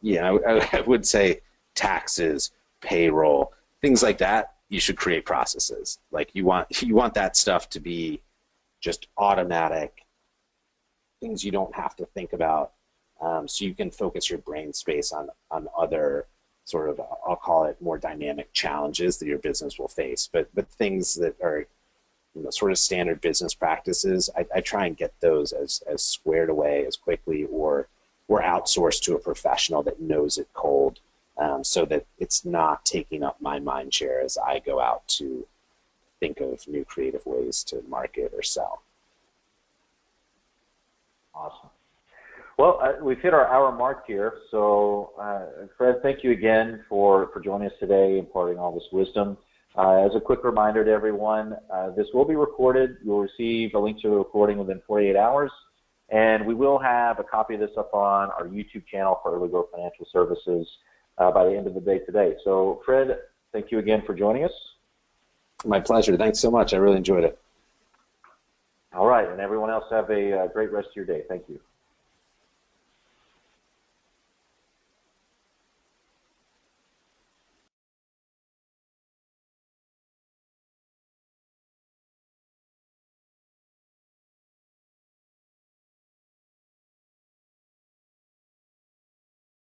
Speaker 2: Yeah, I would say taxes, payroll, things like that. You should create processes. Like you want that stuff to be just automatic, things you don't have to think about, so you can focus your brain space on other sort of, I'll call it, more dynamic challenges that your business will face. But things that are, you know, sort of standard business practices, I try and get those as squared away as quickly, or outsourced to a professional that knows it cold, so that it's not taking up my mind share as I go out to think of new creative ways to market or sell.
Speaker 1: Awesome. Well, we've hit our hour mark here. So, Fred, thank you again for joining us today, imparting all this wisdom. As a quick reminder to everyone, this will be recorded. You'll receive a link to the recording within 48 hours. And we will have a copy of this up on our YouTube channel for Early Growth Financial Services by the end of the day today. So, Fred, thank you again for joining us.
Speaker 2: My pleasure. Thanks so much. I really enjoyed it.
Speaker 1: All right. And everyone else, have a great rest of your day. Thank you.